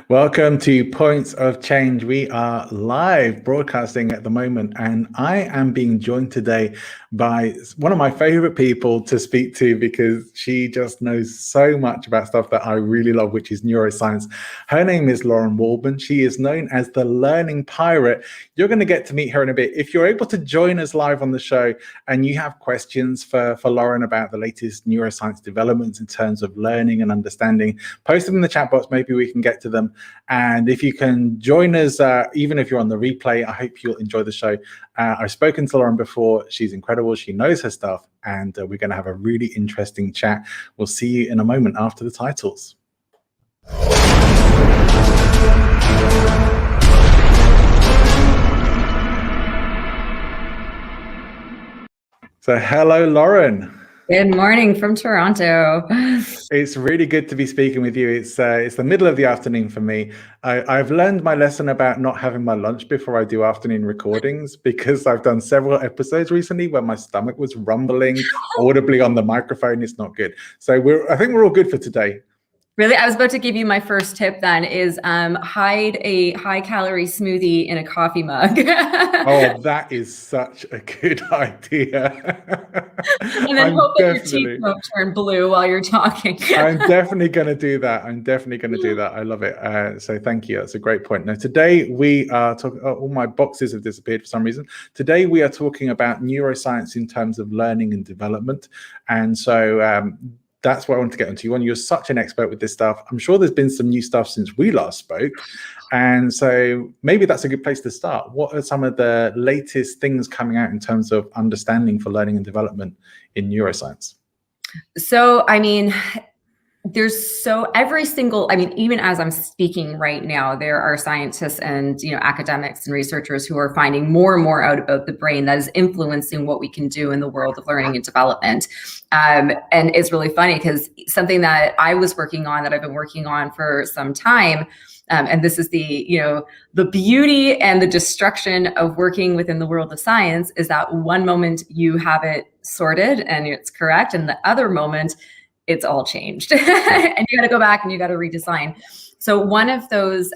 Welcome to Points of Change. We are live broadcasting at the moment, and I am being joined today by one of my favorite people to speak to because she just knows so much about stuff that I really love, which is neuroscience. Her name is Lauren Waldman. She is known as the Learning Pirate. You're going to get to meet her in a bit. If you're able to join us live on the show and you have questions for Lauren about the latest neuroscience developments in terms of learning and understanding, post them in the chat box. Maybe we can get to them. And if you can join us, even if you're on the replay, I hope you'll enjoy the show. I've spoken to Lauren before. She's incredible. She knows her stuff. And we're going to have a really interesting chat. We'll see you in a moment after the titles. So hello, Lauren. Good morning from Toronto. It's really good to be speaking with you. It's the middle of the afternoon for me. I've learned my lesson about not having my lunch before I do afternoon recordings because I've done several episodes recently where my stomach was rumbling audibly on the microphone. It's not good. So I think we're all good for today. Really, I was about to give you my first tip then is hide a high-calorie smoothie in a coffee mug. Oh, that is such a good idea. And then hope that your teeth don't turn blue while you're talking. I'm definitely going to do that. I love it. So thank you. That's a great point. Now, today we are talking, all my boxes have disappeared for some reason. Today we are talking about neuroscience in terms of learning and development. And so that's what I want to get into. You're such an expert with this stuff. I'm sure there's been some new stuff since we last spoke. And so maybe that's a good place to start. What are some of the latest things coming out in terms of understanding for learning and development in neuroscience? So, I mean, even as I'm speaking right now, there are scientists and, academics and researchers who are finding more and more out about the brain that is influencing what we can do in the world of learning and development. And it's really funny because something that I was working on, that I've been working on for some time, and this is the beauty and the destruction of working within the world of science, is that one moment you have it sorted and it's correct, and the other moment it's all changed. And you got to go back and you got to redesign. So one of those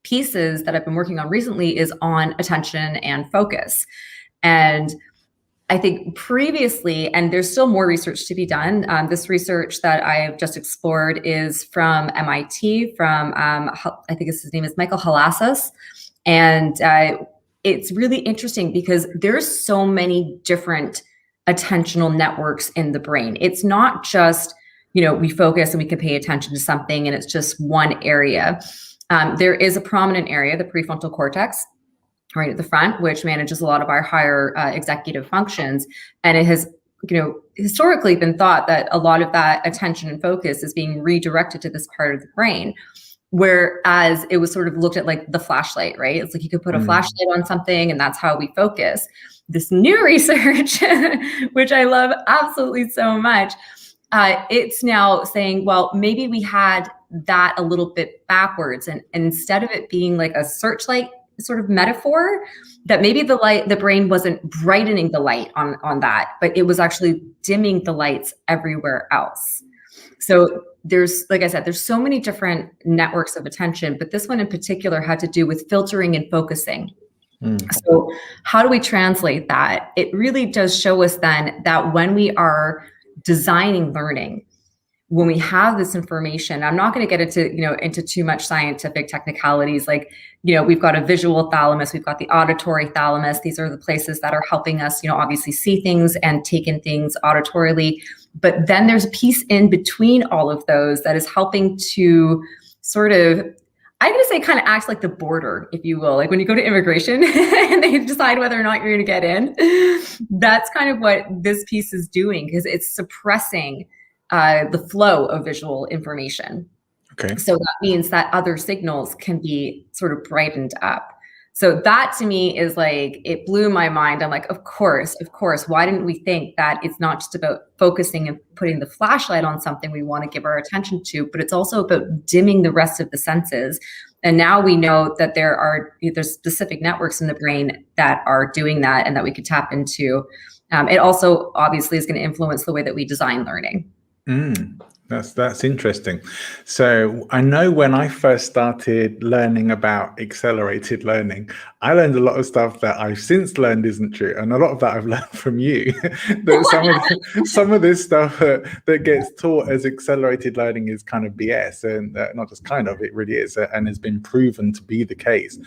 pieces that I've been working on recently is on attention and focus. And I think previously, and there's still more research to be done, this research that I've just explored is from MIT, from, I think his name is Michael Halasas. And it's really interesting because there's so many different attentional networks in the brain. It's not just, we focus and we can pay attention to something and it's just one area. There is a prominent area, the prefrontal cortex, right at the front, which manages a lot of our higher executive functions. And it has, historically been thought that a lot of that attention and focus is being redirected to this part of the brain. Whereas it was sort of looked at like the flashlight, right? It's like you could put a flashlight on something and that's how we focus. This new research, which I love absolutely so much, it's now saying, well, maybe we had that a little bit backwards. And instead of it being like a searchlight sort of metaphor, that maybe the brain wasn't brightening the light on that, but it was actually dimming the lights everywhere else. So there's, like I said, there's so many different networks of attention, but this one in particular had to do with filtering and focusing. So how do we translate that? It really does show us then that when we are designing learning, when we have this information, I'm not going to get into too much scientific technicalities. Like, we've got a visual thalamus, we've got the auditory thalamus. These are the places that are helping us, obviously see things and take in things auditorily. But then there's a piece in between all of those that is helping to sort of, I'm going to say, kind of acts like the border, if you will. Like when you go to immigration and they decide whether or not you're going to get in, that's kind of what this piece is doing, because it's suppressing the flow of visual information. Okay. So that means that other signals can be sort of brightened up. So that to me is like, it blew my mind. I'm like, of course. Why didn't we think that it's not just about focusing and putting the flashlight on something we want to give our attention to, but it's also about dimming the rest of the senses. And now we know that there's specific networks in the brain that are doing that and that we could tap into. It also obviously is going to influence the way that we design learning. That's interesting. So I know when I first started learning about accelerated learning, I learned a lot of stuff that I've since learned isn't true, and a lot of that I've learned from you. That some of this stuff that gets taught as accelerated learning is kind of BS, and not just kind of, it really is, and has been proven to be the case.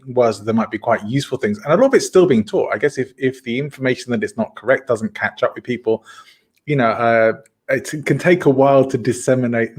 Was there might be quite useful things, and a lot of it's still being taught. I guess if the information that it's not correct doesn't catch up with people, it can take a while to disseminate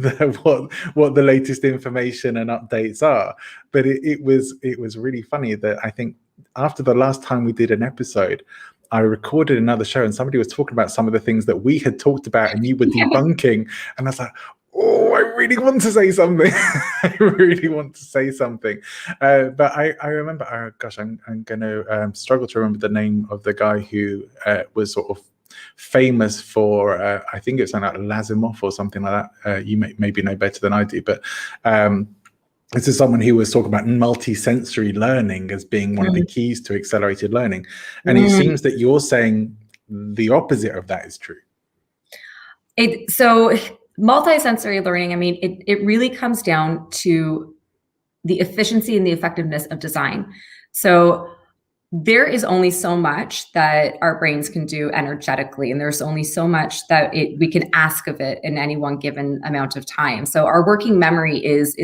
what the latest information and updates are. But it was really funny that I think after the last time we did an episode, I recorded another show and somebody was talking about some of the things that we had talked about and you were debunking. And I was like, oh, I really want to say something. I really want to say something. But I remember, oh gosh, I'm going to struggle to remember the name of the guy who was sort of famous for I think it's like Lazimov or something like that. You maybe know better than I do, but this is someone who was talking about multisensory learning as being one of the keys to accelerated learning, and it seems that you're saying the opposite of that is true. So multisensory learning, I mean, it really comes down to the efficiency and the effectiveness of design. So there is only so much that our brains can do energetically, and there's only so much that we can ask of it in any one given amount of time. So our working memory is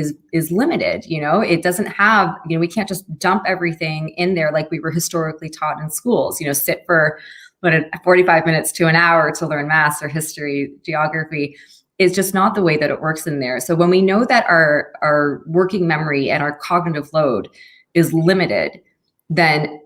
limited. It doesn't have, we can't just dump everything in there like we were historically taught in schools. Sit for 45 minutes to an hour to learn math or history, geography. It's just not the way that it works in there. So when we know that our working memory and our cognitive load is limited, then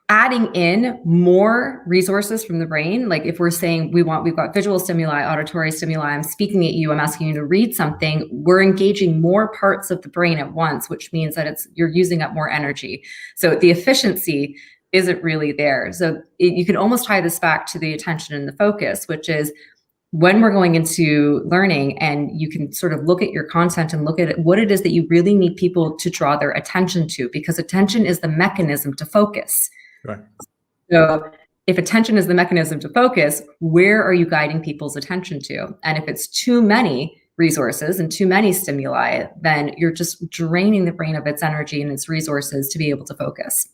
adding in more resources from the brain, like if we're saying we've got visual stimuli, auditory stimuli, I'm speaking at you, I'm asking you to read something, we're engaging more parts of the brain at once, which means that you're using up more energy. So the efficiency isn't really there. So you can almost tie this back to the attention and the focus, which is when we're going into learning and you can sort of look at your content and look at what it is that you really need people to draw their attention to, because attention is the mechanism to focus. Right. So if attention is the mechanism to focus, where are you guiding people's attention to? And if it's too many resources and too many stimuli, then you're just draining the brain of its energy and its resources to be able to focus.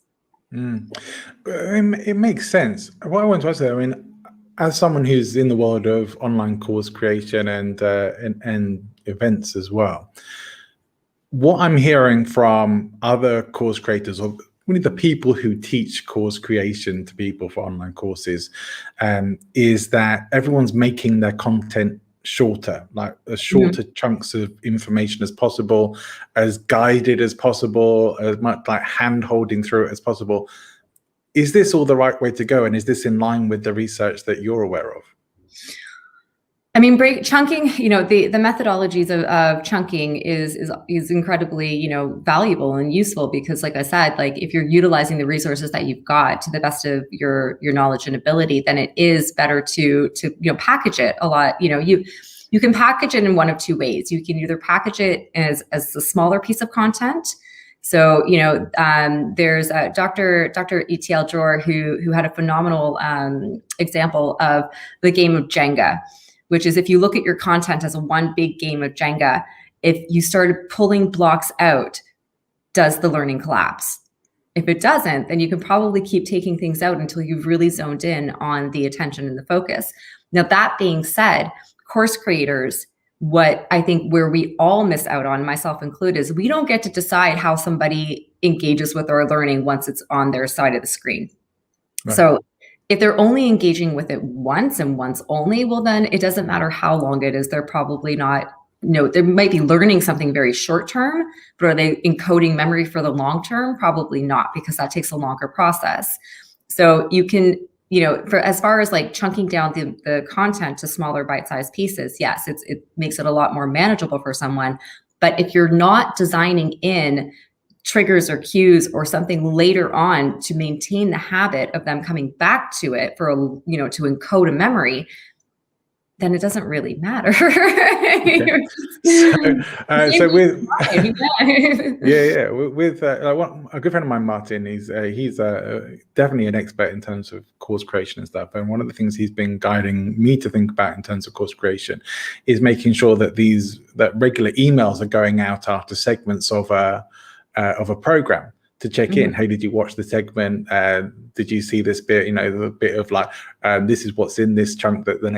It makes sense. What I want to ask there, I mean, as someone who's in the world of online course creation and events as well, what I'm hearing from other course creators, or really the people who teach course creation to people for online courses, is that everyone's making their content shorter, like as shorter chunks of information as possible, as guided as possible, as much like hand holding through it as possible. Is this all the right way to go? And is this in line with the research that you're aware of? I mean, chunking, the methodologies of chunking is incredibly, valuable and useful, because like I said, like if you're utilizing the resources that you've got to the best of your knowledge and ability, then it is better to package it a lot. You can package it in one of two ways. You can either package it as a smaller piece of content. So, there's Dr. E.T.L. Jor who had a phenomenal example of the game of Jenga, which is if you look at your content as a one big game of Jenga, if you started pulling blocks out, does the learning collapse? If it doesn't, then you can probably keep taking things out until you've really zoned in on the attention and the focus. Now, that being said, course creators, what I think where we all miss out on, myself included, is we don't get to decide how somebody engages with our learning once it's on their side of the screen. Right. So if they're only engaging with it once and once only, well, then it doesn't matter how long it is. They're probably not, they might be learning something very short term, but are they encoding memory for the long term? Probably not, because that takes a longer process. So you can, for as far as like chunking down the content to smaller bite-sized pieces, yes, it makes it a lot more manageable for someone. But if you're not designing in triggers or cues or something later on to maintain the habit of them coming back to it for to encode a memory, then it doesn't really matter. Okay. So with with a good friend of mine, Martin, he's definitely an expert in terms of course creation and stuff. And one of the things he's been guiding me to think about in terms of course creation is making sure that regular emails are going out after segments of a program to check in. Hey, did you watch the segment? Did you see this bit? The bit of like, this is what's in this chunk, that the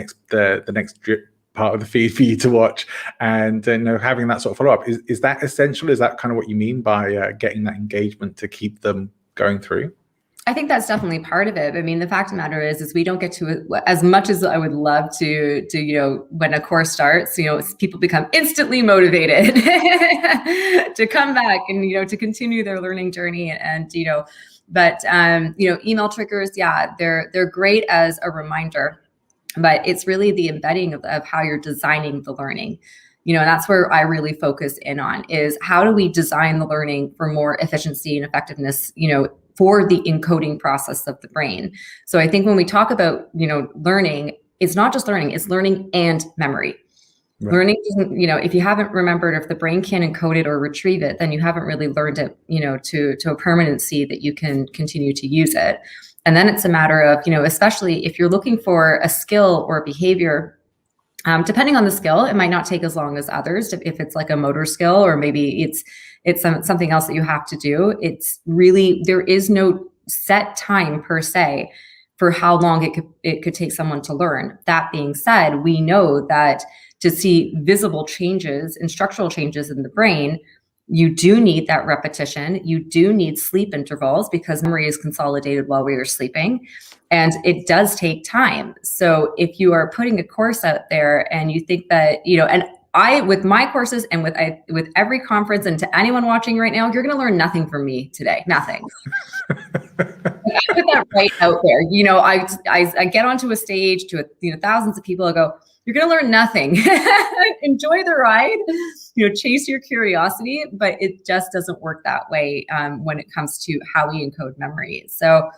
next drip part of the feed for you to watch, and having that sort of follow up. Is that essential? Is that kind of what you mean by getting that engagement to keep them going through? I think that's definitely part of it. I mean, the fact of the matter is we don't get to, as much as I would love to when a course starts, people become instantly motivated to come back and, to continue their learning journey. And, but email triggers, yeah, they're great as a reminder, but it's really the embedding of how you're designing the learning. And that's where I really focus in on, is how do we design the learning for more efficiency and effectiveness, for the encoding process of the brain. So I think when we talk about, learning, it's not just learning, it's learning and memory. Right. Learning doesn't, if you haven't remembered, if the brain can't encode it or retrieve it, then you haven't really learned it, to a permanency that you can continue to use it. And then it's a matter of, especially if you're looking for a skill or a behavior, depending on the skill, it might not take as long as others. If it's like a motor skill, or maybe it's something else that you have to do. It's really, there is no set time per se for how long it could take someone to learn. That being said, we know that to see visible changes and structural changes in the brain, you do need that repetition. You do need sleep intervals, because memory is consolidated while we are sleeping. And it does take time. So if you are putting a course out there and you think that, and I, with my courses and with every conference, and to anyone watching right now, you're going to learn nothing from me today. Nothing. I put that right out there. I get onto a stage to thousands of people. I go, you're going to learn nothing. Enjoy the ride. Chase your curiosity, but it just doesn't work that way when it comes to how we encode memory. So,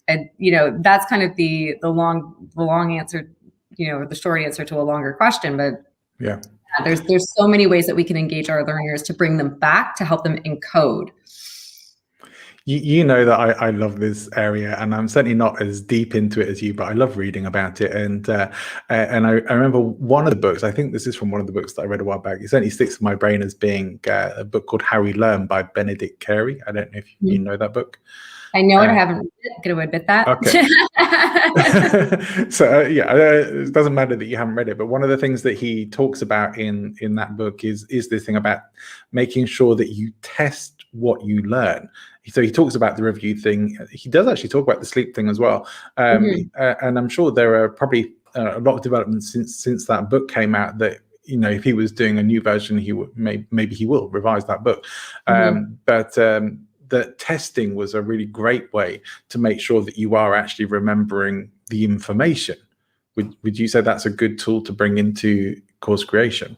that's kind of the long answer, the short answer to a longer question. But yeah. There's so many ways that we can engage our learners to bring them back, to help them encode. You know that I love this area, and I'm certainly not as deep into it as you, but I love reading about it. And I remember one of the books, I think this is from one of the books that I read a while back. It certainly sticks in my brain as being a book called How We Learn by Benedict Carey. I don't know if you know that book. I know it. I haven't read it. Going to admit that. Okay. So it doesn't matter that you haven't read it, but one of the things that he talks about in that book is this thing about making sure that you test what you learn. So he talks about the review thing. He does actually talk about the sleep thing as well. And I'm sure there are probably a lot of developments since that book came out that, if he was doing a new version, he would maybe he will revise that book. That testing was a really great way to make sure that you are actually remembering the information. Would you say that's a good tool to bring into course creation?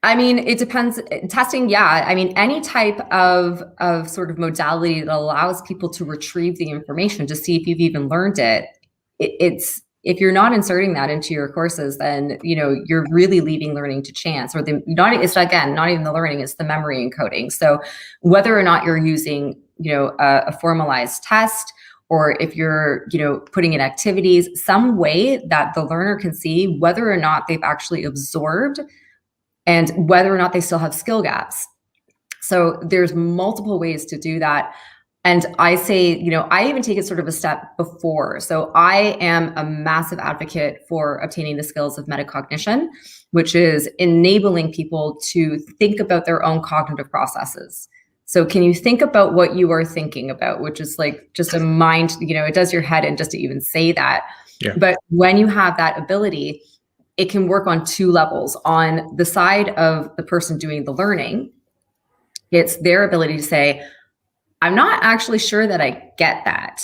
I mean, it depends. Testing, yeah. I mean, any type of sort of modality that allows people to retrieve the information to see if you've even learned it. It's if you're not inserting that into your courses, then you're really leaving learning to chance, or not even the learning, it's the memory encoding. So whether or not you're using a formalized test, or if you're putting in activities, some way that the learner can see whether or not they've actually absorbed and whether or not they still have skill gaps. So there's multiple ways to do that. And I say, I even take it sort of a step before. So I am a massive advocate for obtaining the skills of metacognition, which is enabling people to think about their own cognitive processes. So can you think about what you are thinking about, which is like just a mind, it does your head in just to even say that. Yeah. But when you have that ability, it can work on two levels. On the side of the person doing the learning, it's their ability to say, I'm not actually sure that I get that.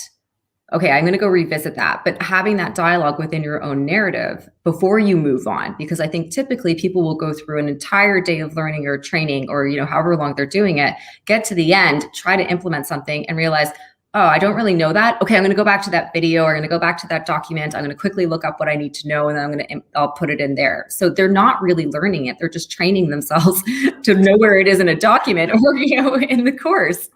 Okay, I'm going to go revisit that. But having that dialogue within your own narrative before you move on, because I think typically people will go through an entire day of learning or training, or however long they're doing it, get to the end, try to implement something and realize, oh, I don't really know that. Okay, I'm going to go back to that video, or I'm going to go back to that document. I'm going to quickly look up what I need to know, and then I'll put it in there. So they're not really learning it. They're just training themselves to know where it is in a document or, in the course.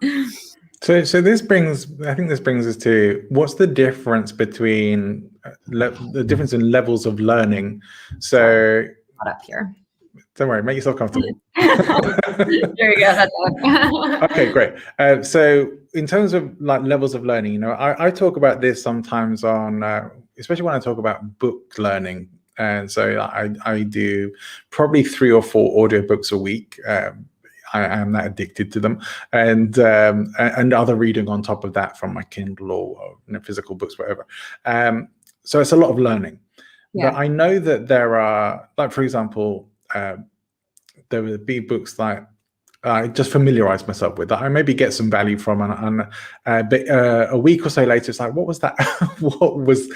So this brings us to, what's the difference between the difference in levels of learning? So not up here. Don't worry, make yourself comfortable. There you go. That's okay, great. So in terms of like levels of learning, I talk about this sometimes on, especially when I talk about book learning. And so I do probably 3 or 4 audiobooks a week. I am that addicted to them, and other reading on top of that from my Kindle or physical books, whatever. So it's a lot of learning. Yeah. But I know that there are, like, for example, there would be books like I just familiarize myself with that I maybe get some value from, but a week or so later it's like, what was that? what's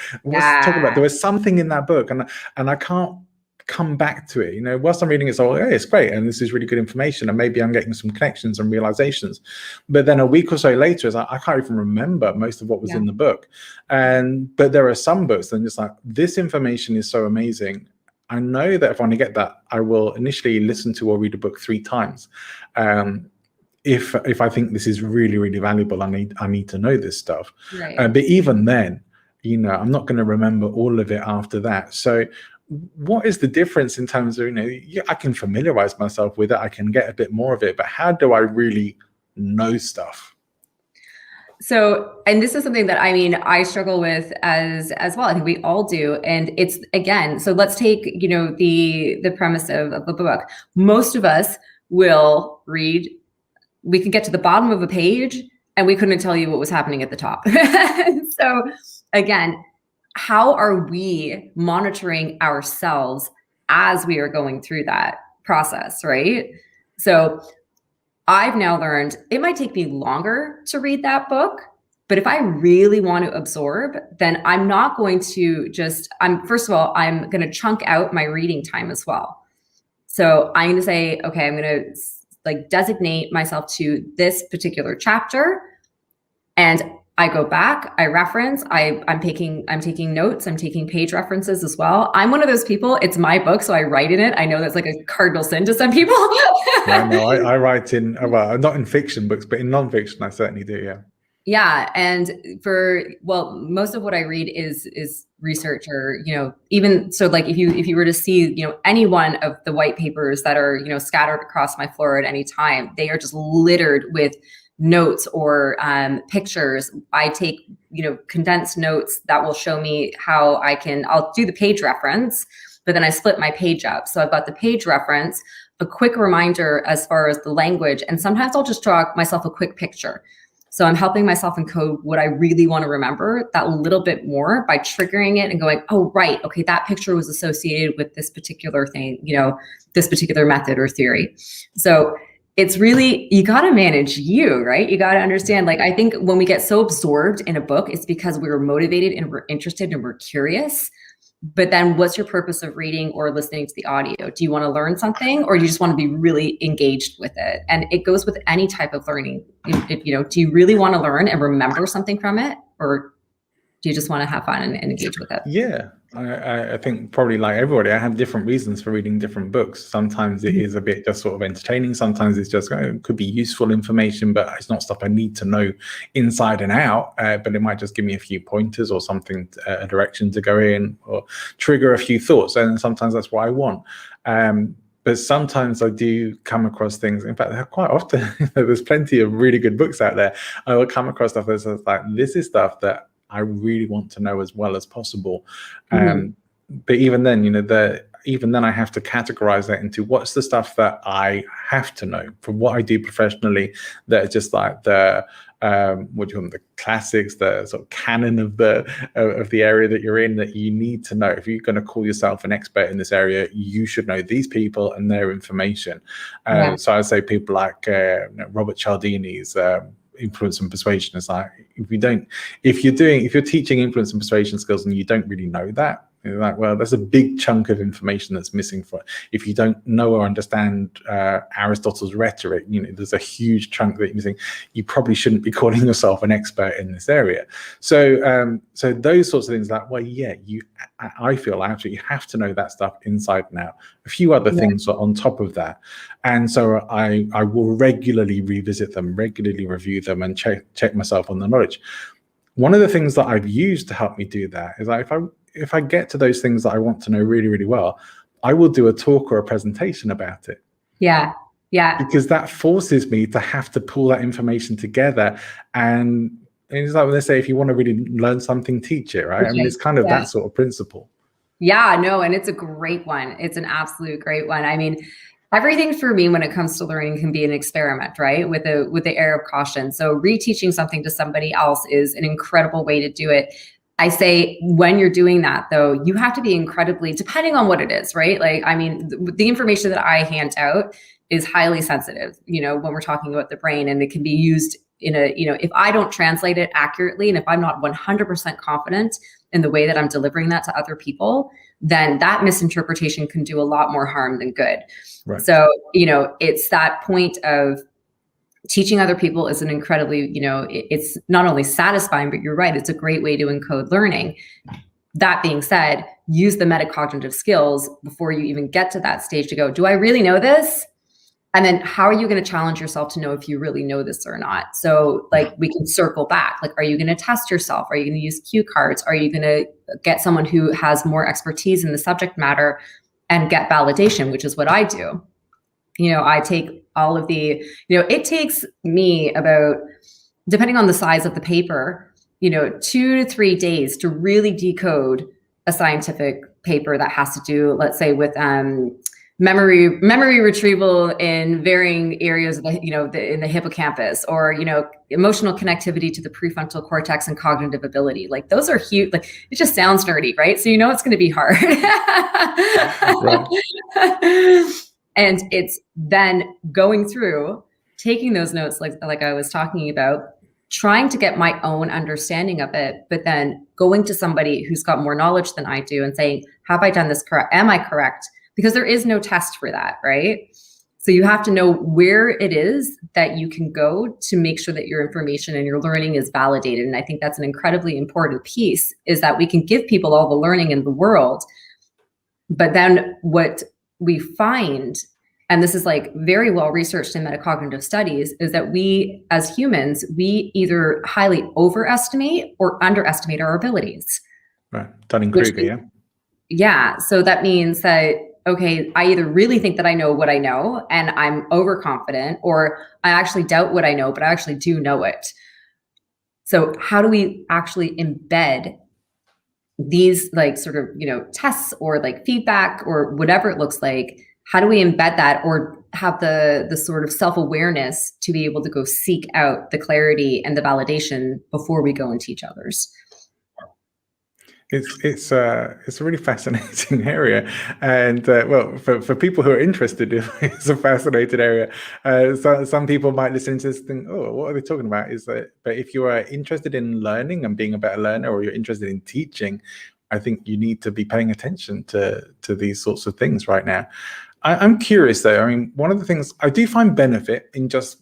talking about? There was something in that book, and I can't come back to it. Whilst I'm reading it, so hey, it's great, and this is really good information, and maybe I'm getting some connections and realizations, but then a week or so later it's like, I can't even remember most of what was in the book. But there are some books and just like, this information is so amazing, I know that if I want to get that, I will initially listen to or read a book 3 times. If I think this is really, really valuable, I need to know this stuff. Right. But even then, I'm not going to remember all of it after that. So what is the difference in terms of, I can familiarize myself with it, I can get a bit more of it, but how do I really know stuff? So, and this is something that I struggle with as well. I think we all do. And it's, again, so let's take, the premise of the book. Most of us will read, we can get to the bottom of a page and we couldn't tell you what was happening at the top. So again, how are we monitoring ourselves as we are going through that process, right? So I've now learned it might take me longer to read that book, but if I really want to absorb, then I'm not going to first of all, I'm going to chunk out my reading time as well. So I'm going to say, okay, I'm going to designate myself to this particular chapter, and I go back, I reference, I'm taking notes, I'm taking page references as well. I'm one of those people, it's my book, so I write in it. I know that's like a cardinal sin to some people. Yeah, no, I write in, well, not in fiction books, but in nonfiction, I certainly do, yeah. Yeah, and most of what I read is research, or even so, like if you were to see any one of the white papers that are scattered across my floor at any time, they are just littered with notes or pictures. I take condensed notes that will show me how I'll do the page reference, but then I split my page up. So I've got the page reference, a quick reminder as far as the language, and sometimes I'll just draw myself a quick picture. So I'm helping myself encode what I really want to remember that little bit more by triggering it and going, oh, right, okay, that picture was associated with this particular thing, this particular method or theory. So it's really, you got to manage you, right? You got to understand, I think when we get so absorbed in a book, it's because we were motivated and we're interested and we're curious. But then what's your purpose of reading or listening to the audio? Do you want to learn something, or do you just want to be really engaged with it? And it goes with any type of learning. Do you really want to learn and remember something from it, or do you just want to have fun and engage with it? Yeah, I think probably like everybody, I have different reasons for reading different books. Sometimes it is a bit just sort of entertaining. Sometimes it's just it could be useful information, but it's not stuff I need to know inside and out. But it might just give me a few pointers or something, a direction to go in, or trigger a few thoughts. And sometimes that's what I want. But sometimes I do come across things. In fact, quite often, there's plenty of really good books out there. I will come across stuff that's like, this is stuff that I really want to know as well as possible. But even then, even then I have to categorize that into what's the stuff that I have to know from what I do professionally, that are just like the what do you call them, the classics, the sort of canon of the area that you're in, that you need to know. If you're going to call yourself an expert in this area, you should know these people and their information. So I say people like Robert Cialdini's influence and persuasion. Is like, if you're teaching influence and persuasion skills and you don't really know that, You're like, well, there's a big chunk of information that's missing for it. If you don't know or understand Aristotle's rhetoric, there's a huge chunk that you're missing. You probably shouldn't be calling yourself an expert in this area. So so those sorts of things, like, well, yeah, I feel absolutely you have to know that stuff inside and out. A few other things are on top of that. And so I will regularly revisit them, regularly review them, and check myself on the knowledge. One of the things that I've used to help me do that is like, if I get to those things that I want to know really, really well, I will do a talk or a presentation about it. Yeah. Because that forces me to have to pull that information together. And it's like when they say, if you want to really learn something, teach it, right? Okay. I mean, it's kind of that sort of principle. Yeah, no, and it's a great one. It's an absolute great one. I mean, everything for me when it comes to learning can be an experiment, right? With the air of caution. So reteaching something to somebody else is an incredible way to do it. I say when you're doing that, though, you have to be incredibly, depending on what it is, right? Like, I mean, the information that I hand out is highly sensitive, when we're talking about the brain, and it can be used in a, if I don't translate it accurately, and if I'm not 100% confident in the way that I'm delivering that to other people, then that misinterpretation can do a lot more harm than good. Right. So, it's that point of teaching other people is an incredibly, it's not only satisfying, but you're right, it's a great way to encode learning. That being said, use the metacognitive skills before you even get to that stage to go, do I really know this? And then how are you going to challenge yourself to know if you really know this or not? So like we can circle back. Like, are you going to test yourself? Are you going to use cue cards? Are you going to get someone who has more expertise in the subject matter and get validation, which is what I do. I take all of the, it takes me about, depending on the size of the paper, 2 to 3 days to really decode a scientific paper that has to do, let's say, with memory retrieval in varying areas of in the hippocampus, or emotional connectivity to the prefrontal cortex and cognitive ability. Like, those are huge. Like, it just sounds nerdy, right? So it's going to be hard. Right. And it's then going through, taking those notes, like I was talking about, trying to get my own understanding of it, but then going to somebody who's got more knowledge than I do and saying, have I done this correct? Am I correct? Because there is no test for that, right? So you have to know where it is that you can go to make sure that your information and your learning is validated. And I think that's an incredibly important piece, is that we can give people all the learning in the world. But then what we find, and this is like very well researched in metacognitive studies, is that we as humans, we either highly overestimate or underestimate our abilities. Right, Dunning-Kruger, yeah. Yeah, so that means that, okay, I either really think that I know what I know and I'm overconfident, or I actually doubt what I know, but I actually do know it. So how do we actually embed these like sort of, tests or like feedback or whatever it looks like? How do we embed that, or have the sort of self-awareness to be able to go seek out the clarity and the validation before we go and teach others? It's a really fascinating area, and well, for people who are interested, it's a fascinating area. So some people might listen to this and think, oh, what are they talking about? But if you are interested in learning and being a better learner, or you're interested in teaching, I think you need to be paying attention to these sorts of things right now. I'm curious though. I mean, one of the things I do find benefit in just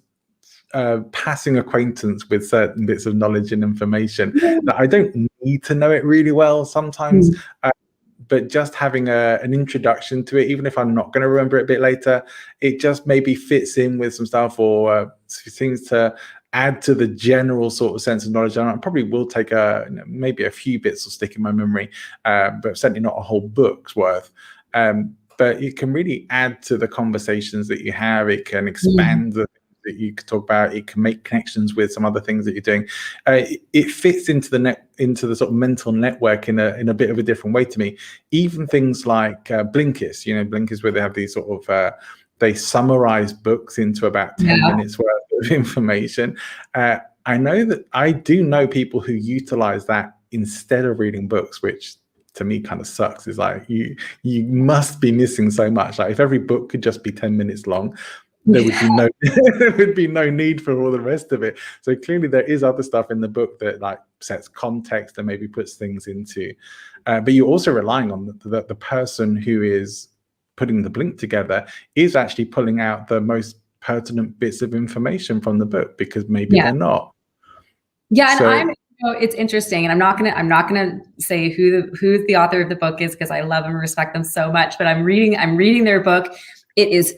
passing acquaintance with certain bits of knowledge and information that I don't need to know it really well sometimes, but just having an introduction to it, even if I'm not going to remember it a bit later, it just maybe fits in with some stuff, or seems to add to the general sort of sense of knowledge. And I probably will take maybe a few bits will stick in my memory, but certainly not a whole book's worth. But it can really add to the conversations that you have. It can expand the that you could talk about. It can make connections with some other things that you're doing. It fits into the sort of mental network in a bit of a different way to me. Even things like Blinkist, Blinkist, where they have these sort of they summarize books into about 10 minutes worth of information. I know that I do know people who utilize that instead of reading books, which to me kind of sucks. It's like you must be missing so much. Like, if every book could just be 10 minutes long, there would be no there would be no need for all the rest of it. So clearly there is other stuff in the book that like sets context and maybe puts things into, but you're also relying on the person who is putting the blink together is actually pulling out the most pertinent bits of information from the book, because maybe they're not. Yeah, and it's interesting, and I'm not gonna say who the author of the book is, because I love and respect them so much. But I'm reading their book. It is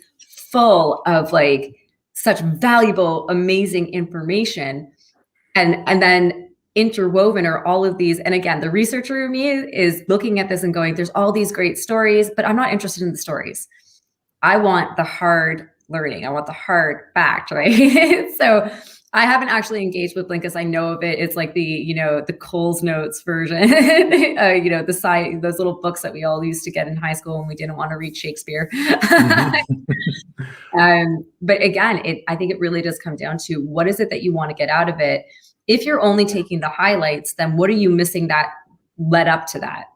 full of like such valuable, amazing information, and then interwoven are all of these. And again, the researcher in me is looking at this and going, "There's all these great stories, but I'm not interested in the stories. I want the hard learning. I want the hard fact, right?" So I haven't actually engaged with Blinkist. I know of it. It's like the Coles Notes version, those little books that we all used to get in high school when we didn't want to read Shakespeare. But again, I think it really does come down to what is it that you want to get out of it. If you're only taking the highlights, then what are you missing that led up to that?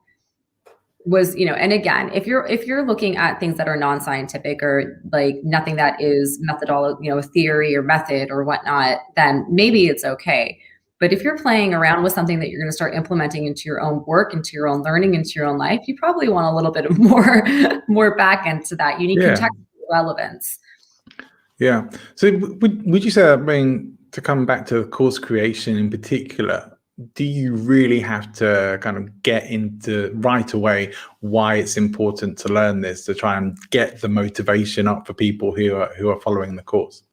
And again, if you're looking at things that are non-scientific or like nothing that is methodology, theory or method or whatnot, then maybe it's okay. But if you're playing around with something that you're going to start implementing into your own work, into your own learning, into your own life, you probably want a little bit of more back end to that. You need contextual relevance. Yeah. So would you say that, to come back to course creation in particular, do you really have to kind of get into right away why it's important to learn this, to try and get the motivation up for people who are following the course?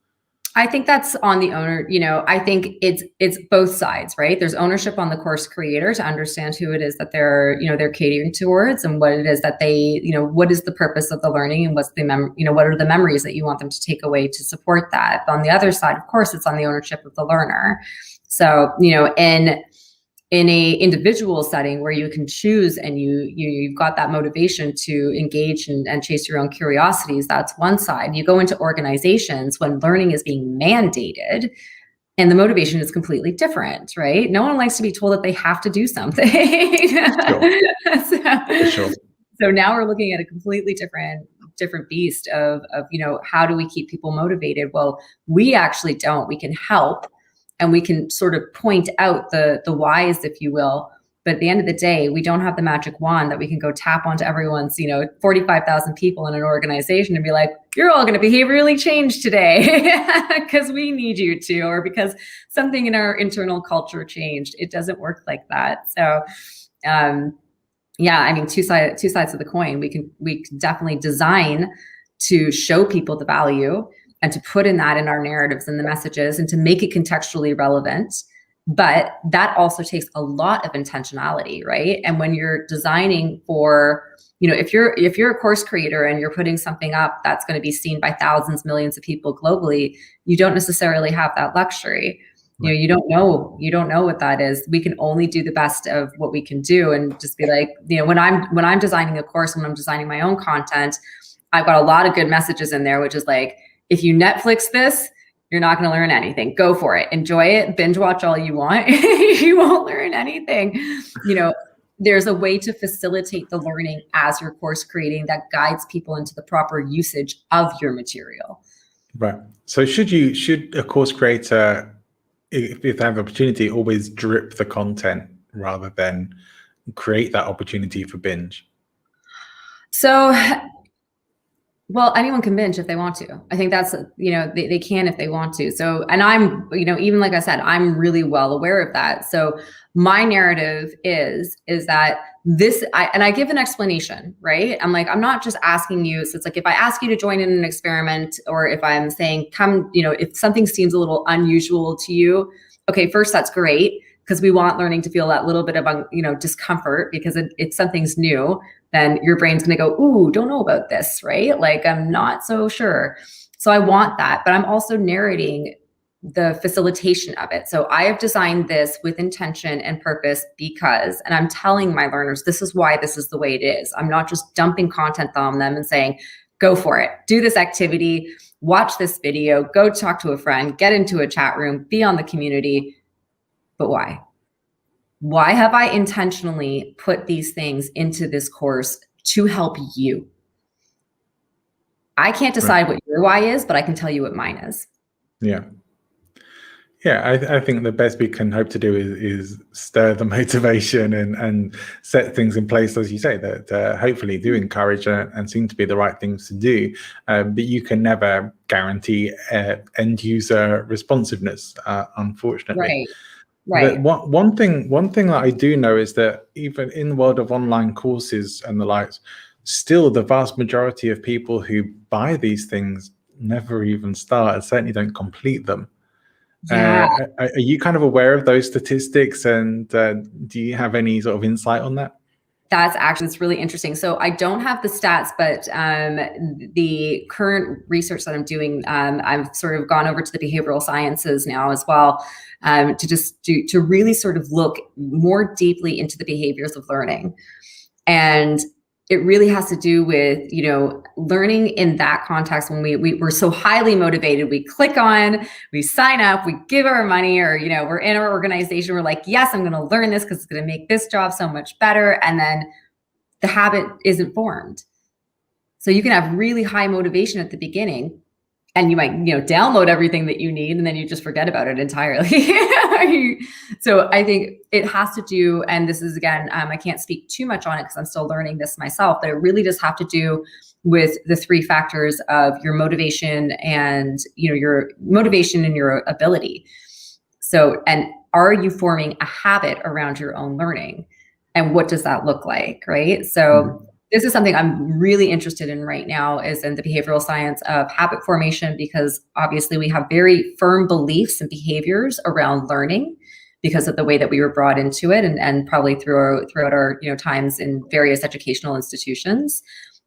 I think that's on the owner. I think it's both sides, right? There's ownership on the course creator to understand who it is that they're catering towards, and what it is that they, what is the purpose of the learning, and what are the memories that you want them to take away to support that. But on the other side, of course, it's on the ownership of the learner. So, in a individual setting where you can choose and you've got that motivation to engage and chase your own curiosities, that's one side. You go into organizations when learning is being mandated and the motivation is completely different, right? No one likes to be told that they have to do something. Sure. So now we're looking at a completely different beast of how do we keep people motivated? Well, we actually don't. We can help. And we can sort of point out the whys, if you will. But at the end of the day, we don't have the magic wand that we can go tap onto everyone's, 45,000 people in an organization and be like, you're all going to behaviorally change today because we need you to, or because something in our internal culture changed. It doesn't work like that. So, two sides of the coin. We can definitely design to show people the value and to put in our narratives and the messages and to make it contextually relevant. But that also takes a lot of intentionality, right? And when you're designing for, if you're a course creator and you're putting something up that's going to be seen by thousands, millions of people globally, you don't necessarily have that luxury. Right. You don't know what that is. We can only do the best of what we can do, and just be like, when I'm designing a course, when I'm designing my own content, I've got a lot of good messages in there, which is like, if you Netflix this, you're not going to learn anything. Go for it. Enjoy it. Binge watch all you want. You won't learn anything. There's a way to facilitate the learning as you're course creating that guides people into the proper usage of your material. Right. So should a course creator, if they have the opportunity, always drip the content rather than create that opportunity for binge? So, well, anyone can binge if they want to. I think that's, they can if they want to. So, and I'm, even like I said, I'm really well aware of that. So my narrative is that I give an explanation, right? I'm like, I'm not just asking you. So it's like, if I ask you to join in an experiment, or if I'm saying, come, if something seems a little unusual to you, okay, first, that's great, because we want learning to feel that little bit of, discomfort, because it's something's new. Then your brain's going to go, ooh, don't know about this, right? Like, I'm not so sure. So I want that, but I'm also narrating the facilitation of it. So I have designed this with intention and purpose because, and I'm telling my learners, this is why this is the way it is. I'm not just dumping content on them and saying, go for it, do this activity, watch this video, go talk to a friend, get into a chat room, be on the community. But why? Why have I intentionally put these things into this course to help you? I can't decide what your why is, but I can tell you what mine is. Yeah. Yeah, I think the best we can hope to do is stir the motivation and set things in place, as you say, that hopefully do encourage and seem to be the right things to do. But you can never guarantee end user responsiveness, unfortunately. Right. One thing that I do know is that even in the world of online courses and the likes, still the vast majority of people who buy these things never even start and certainly don't complete them. Yeah. Are you kind of aware of those statistics, and do you have any sort of insight on that? It's really interesting. So I don't have the stats, but the current research that I'm doing, I've sort of gone over to the behavioral sciences now as well, to really sort of look more deeply into the behaviors of learning. And it really has to do with, learning in that context when we're so highly motivated, we click on, we sign up, we give our money, or, we're in our organization, we're like, yes, I'm going to learn this because it's going to make this job so much better. And then the habit isn't formed. So you can have really high motivation at the beginning, and you might, download everything that you need, and then you just forget about it entirely. So I think it has to do, and this is, again, I can't speak too much on it because I'm still learning this myself, but it really does have to do with the three factors of your motivation and, your motivation and your ability. So, and are you forming a habit around your own learning? And what does that look like, right? So this is something I'm really interested in right now, is in the behavioral science of habit formation, because obviously we have very firm beliefs and behaviors around learning because of the way that we were brought into it, and probably throughout our times in various educational institutions.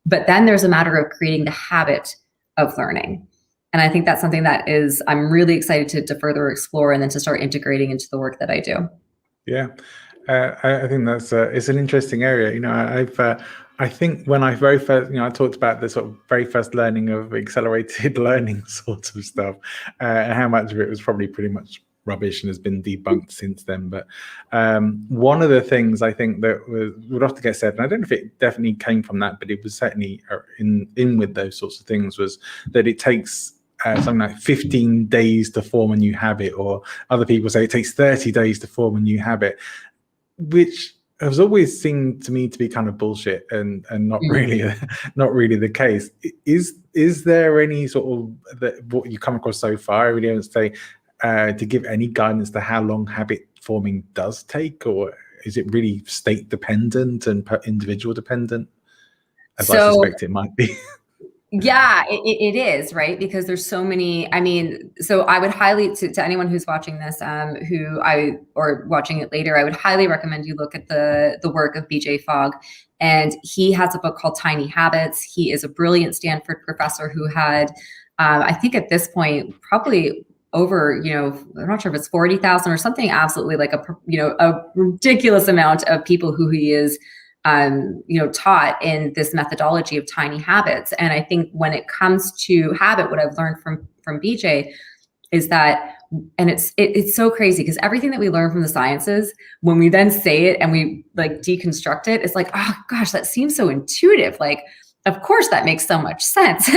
But then there's a matter of creating the habit of learning. And I think that's something that I'm really excited to further explore, and then to start integrating into the work that I do. Yeah. I think that's it's an interesting area. I think when I very first, I talked about the sort of very first learning of accelerated learning sort of stuff, and how much of it was probably pretty much rubbish and has been debunked since then. But one of the things I think that would often get said, and I don't know if it definitely came from that, but it was certainly in with those sorts of things, was that it takes something like 15 days to form a new habit, or other people say it takes 30 days to form a new habit, which has always seemed to me to be kind of bullshit and not really the case. Is there any sort of what you come across so far, really, don't say to give any guidance to how long habit forming does take, or is it really state dependent and individual dependent, as I suspect it might be? Yeah, it is, right? Because there's so many, so I would highly, to anyone who's watching this, or watching it later, I would highly recommend you look at the work of BJ Fogg. And he has a book called Tiny Habits. He is a brilliant Stanford professor who had, I think at this point, probably over, I'm not sure if it's 40,000 or something, absolutely like a ridiculous amount of people who he is taught in this methodology of tiny habits. And I think when it comes to habit, what I've learned from BJ is that, and it's so crazy, because everything that we learn from the sciences, when we then say it and we like deconstruct it, it's like, oh gosh, that seems so intuitive. Like, of course that makes so much sense.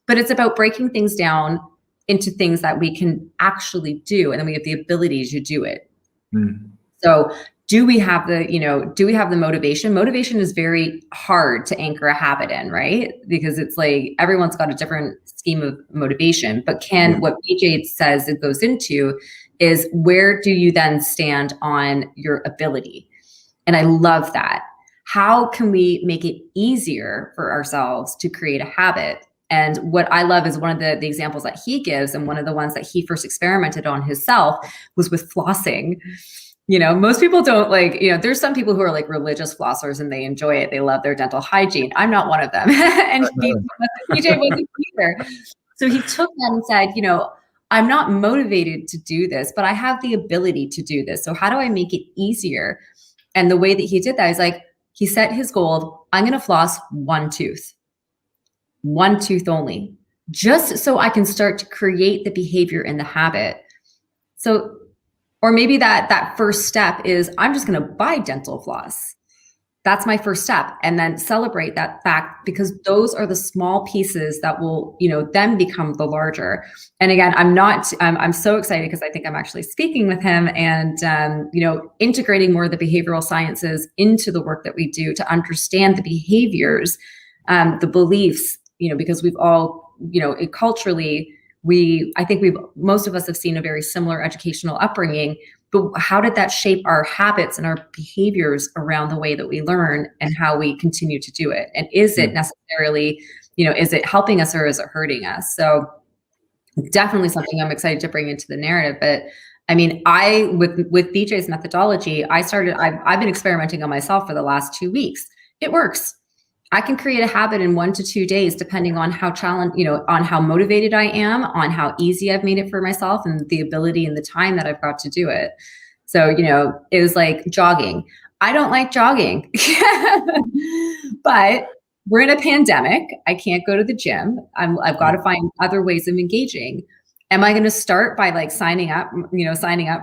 But it's about breaking things down into things that we can actually do, and then we have the ability to do it. So do we have the motivation? Motivation is very hard to anchor a habit in, right? Because it's like everyone's got a different scheme of motivation. But what BJ says it goes into is, where do you then stand on your ability? And I love that. How can we make it easier for ourselves to create a habit? And what I love is one of the examples that he gives, and one of the ones that he first experimented on himself, was with flossing. Most people don't there's some people who are like religious flossers and they enjoy it. They love their dental hygiene. I'm not one of them. And BJ wasn't either. So he took that and said, I'm not motivated to do this, but I have the ability to do this. So how do I make it easier? And the way that he did that is he set his goal, I'm going to floss one tooth only, just so I can start to create the behavior and the habit. So, or maybe that first step is, I'm just going to buy dental floss. That's my first step. And then celebrate that fact, because those are the small pieces that will, then become the larger. And again, I'm so excited because I think I'm actually speaking with him and, integrating more of the behavioral sciences into the work that we do to understand the behaviors, the beliefs, because we've all, culturally, I think most of us have seen a very similar educational upbringing. But how did that shape our habits and our behaviors around the way that we learn and how we continue to do it? And is it necessarily, is it helping us or is it hurting us? So definitely something I'm excited to bring into the narrative. But I mean, with BJ's methodology, I've been experimenting on myself for the last 2 weeks. It works. I can create a habit in 1 to 2 days, depending on how on how motivated I am, on how easy I've made it for myself, and the ability and the time that I've got to do it. So, it was like jogging. I don't like jogging, but we're in a pandemic. I can't go to the gym. I've got to find other ways of engaging. Am I going to start by like signing up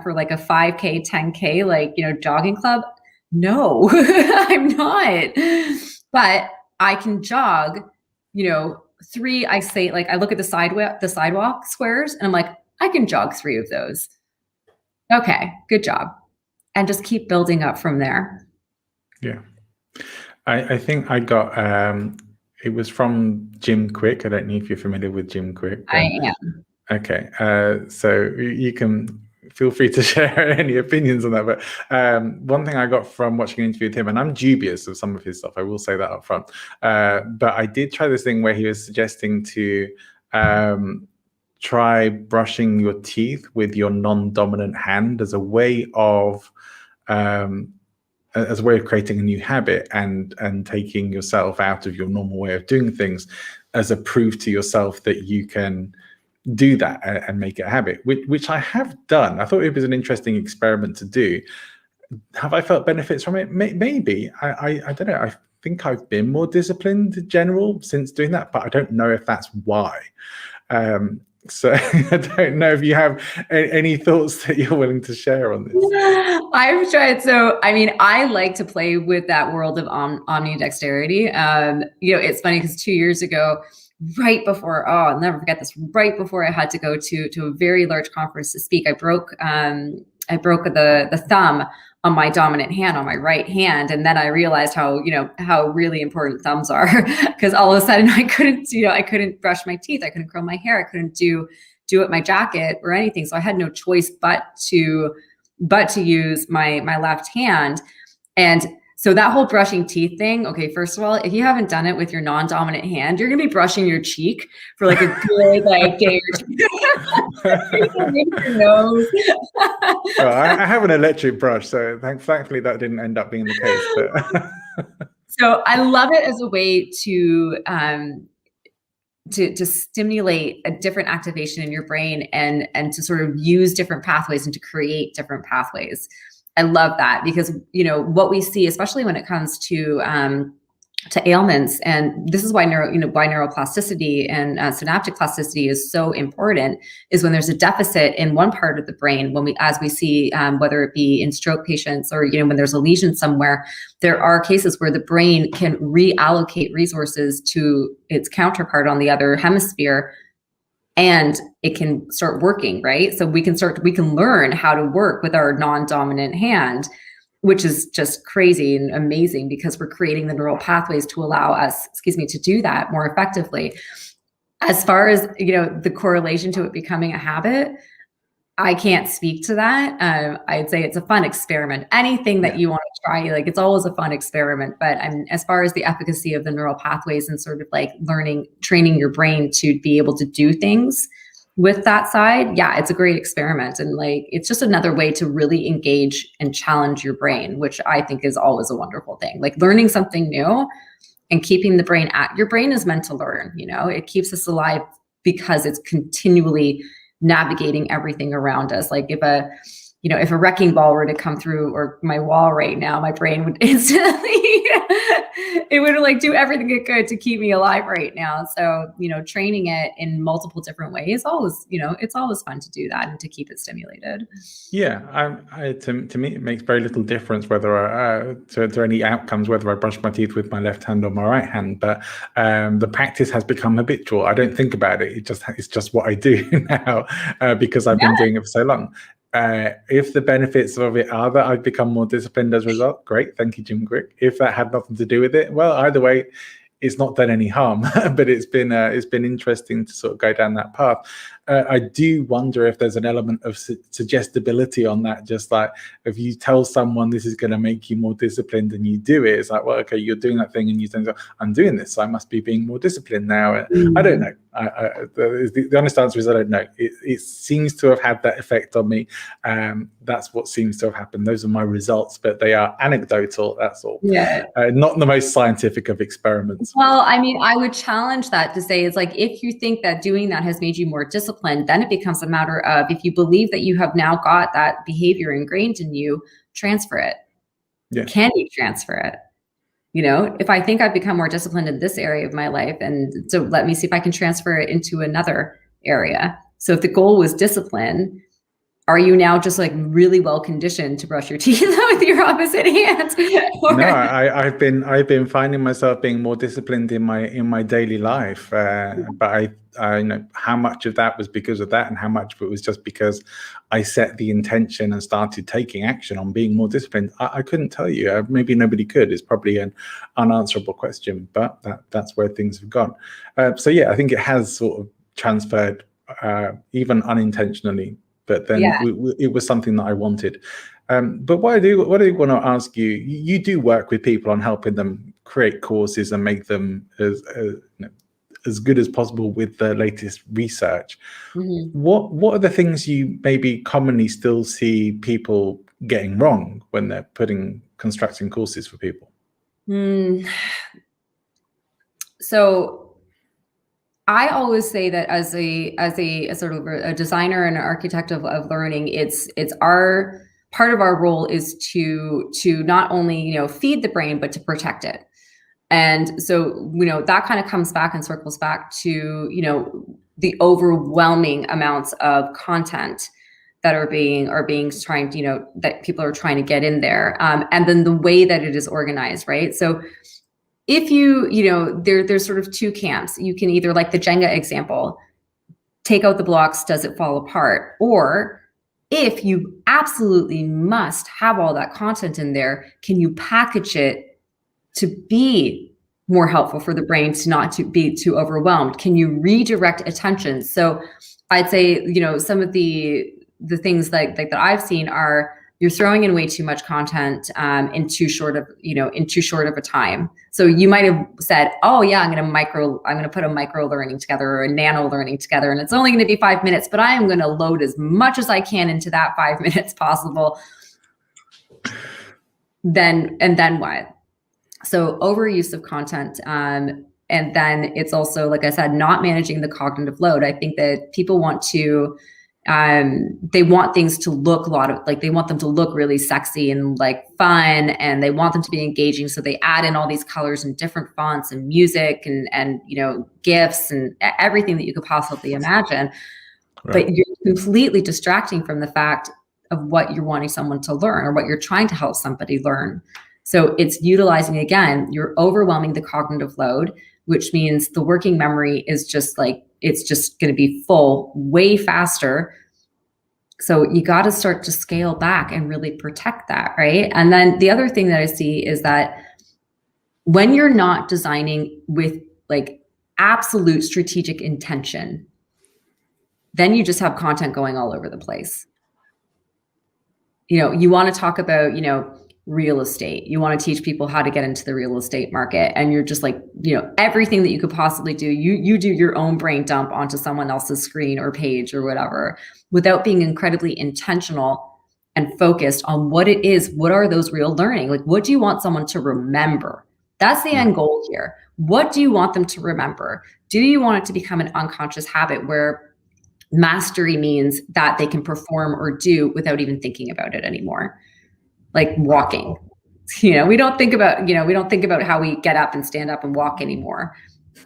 for like a 5K, 10K, jogging club? No, I'm not. But I can jog, I look at the sidewalk squares and I'm like, I can jog 3 of those. Okay, good job. And just keep building up from there. Yeah. I think I got, it was from Jim Quick. I don't know if you're familiar with Jim Quick. I am. Okay. So you can feel free to share any opinions on that. But one thing I got from watching an interview with him, and I'm dubious of some of his stuff, I will say that up front. But I did try this thing where he was suggesting to try brushing your teeth with your non-dominant hand as a way of creating a new habit and taking yourself out of your normal way of doing things as a proof to yourself that you can do that and make it a habit, which I have done. I thought it was an interesting experiment to do. Have I felt benefits from it? Maybe. I don't know. I think I've been more disciplined in general since doing that, but I don't know if that's why. So I don't know if you have any thoughts that you're willing to share on this. I've tried. So, I mean, I like to play with that world of omnidexterity. It's funny because 2 years ago, right before, I'll never forget this, right before I had to go to a very large conference to speak, I broke the thumb on my dominant hand, on my right hand. And then I realized how really important thumbs are, because all of a sudden I couldn't brush my teeth. I couldn't curl my hair. I couldn't do it my jacket or anything. So I had no choice but to use my left hand. And so that whole brushing teeth thing, okay, first of all, if you haven't done it with your non-dominant hand, you're going to be brushing your cheek for like a good day or two. Your nose. Well, I have an electric brush, so thankfully that didn't end up being the case. But So I love it as a way to stimulate a different activation in your brain and to sort of use different pathways and to create different pathways. I love that because, what we see, especially when it comes to ailments, and this is why neuroplasticity and synaptic plasticity is so important, is when there's a deficit in one part of the brain, as we see, whether it be in stroke patients or, when there's a lesion somewhere, there are cases where the brain can reallocate resources to its counterpart on the other hemisphere, and it can start working, right? So we can learn how to work with our non-dominant hand, which is just crazy and amazing because we're creating the neural pathways to allow us, to do that more effectively. As far as, the correlation to it becoming a habit, I can't speak to that. I'd say it's a fun experiment. Anything that you want to try, it's always a fun experiment. But as far as the efficacy of the neural pathways and sort of like training your brain to be able to do things with that side, it's a great experiment. And it's just another way to really engage and challenge your brain, which I think is always a wonderful thing. Like learning something new and keeping the brain your brain is meant to learn, it keeps us alive because it's continually navigating everything around us. Like if if a wrecking ball were to come through or my wall right now, my brain would instantly, it would like do everything it could to keep me alive right now. So, training it in multiple different ways, always, it's always fun to do that and to keep it stimulated. Yeah, to me, it makes very little difference whether to any outcomes, whether I brush my teeth with my left hand or my right hand. But the practice has become habitual. I don't think about it. It's just what I do now because I've been doing it for so long. If the benefits of it are that I've become more disciplined as a result, great. Thank you, Jim Quick. If that had nothing to do with it, well, either way, it's not done any harm. But it's been interesting to sort of go down that path. I do wonder if there's an element of suggestibility on that. Just like if you tell someone this is going to make you more disciplined and you do it, it's like, well, okay, you're doing that thing and you think, I'm doing this, so I must be being more disciplined now. I don't know. The honest answer is I don't know. It seems to have had that effect on me. That's what seems to have happened. Those are my results, but they are anecdotal. That's all. Yeah. Not the most scientific of experiments. Well, I mean, I would challenge that to say, it's like, if you think that doing that has made you more disciplined, then it becomes a matter of, if you believe that you have now got that behavior ingrained in you, transfer it. Yeah. Can you transfer it? If I think I've become more disciplined in this area of my life, and so let me see if I can transfer it into another area. So if the goal was discipline, are you now just like really well conditioned to brush your teeth with your opposite hand? No, I've been finding myself being more disciplined in my daily life, but I know how much of that was because of that, and how much of it was just because I set the intention and started taking action on being more disciplined. I couldn't tell you. Maybe nobody could. It's probably an unanswerable question, but that's where things have gone. So yeah, I think it has sort of transferred, even unintentionally. But then it was something that I wanted. But what I do want to ask you, you do work with people on helping them create courses and make them as good as possible with the latest research. Mm-hmm. What are the things you maybe commonly still see people getting wrong when they're constructing courses for people? So I always say that as a sort of a designer and an architect of learning, it's our part of our role is to not only feed the brain, but to protect it. And so that kind of comes back and circles back to the overwhelming amounts of content that are being trying that people are trying to get in there, and then the way that it is organized, right? So if there's sort of two camps. You can either, like the Jenga example, take out the blocks, does it fall apart? Or if you absolutely must have all that content in there, can you package it to be more helpful for the brain, to not to be too overwhelmed? Can you redirect attention? So I'd say, some of the things like that I've seen are, you're throwing in way too much content in too short of a time. So you might have said, oh yeah, I'm going to put a micro learning together or a nano learning together, and it's only going to be 5 minutes, but I am going to load as much as I can into that 5 minutes possible. Then what? So overuse of content. And then it's also, like I said, not managing the cognitive load. I think that people want to, they want things to look they want them to look really sexy and like fun, and they want them to be engaging. So they add in all these colors and different fonts and music and GIFs and everything that you could possibly imagine. Right. But you're completely distracting from the fact of what you're wanting someone to learn or what you're trying to help somebody learn. So it's utilizing, again, you're overwhelming the cognitive load, which means the working memory is just like, it's just going to be full way faster. So you got to start to scale back and really protect that, right? And then the other thing that I see is that when you're not designing with like absolute strategic intention, then you just have content going all over the place. You want to talk about, real estate. You want to teach people how to get into the real estate market. And you're just like, everything that you could possibly do, you do your own brain dump onto someone else's screen or page or whatever, without being incredibly intentional and focused on what it is. What are those real learning? Like, what do you want someone to remember? That's the end goal here. What do you want them to remember? Do you want it to become an unconscious habit where Mastery means that they can perform or do without even thinking about it anymore. Like walking. We don't think about how we get up and stand up and walk anymore.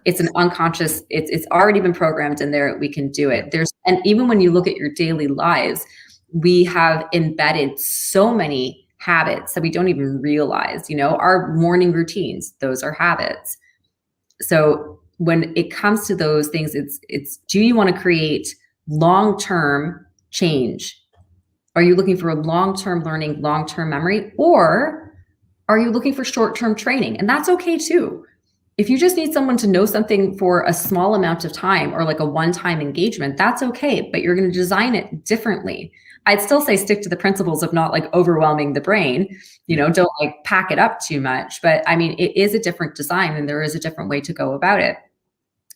It's an unconscious, it's already been programmed in there. We can do it. And even when you look at your daily lives, we have embedded so many habits that we don't even realize, our morning routines, those are habits. So when it comes to those things, it's do you want to create long-term change? Are you looking for a long-term learning, long-term memory, or are you looking for short-term training? And that's okay too. If you just need someone to know something for a small amount of time or like a one-time engagement, that's okay, but you're going to design it differently. I'd still say stick to the principles of not like overwhelming the brain, don't like pack it up too much. But I mean, it is a different design and there is a different way to go about it.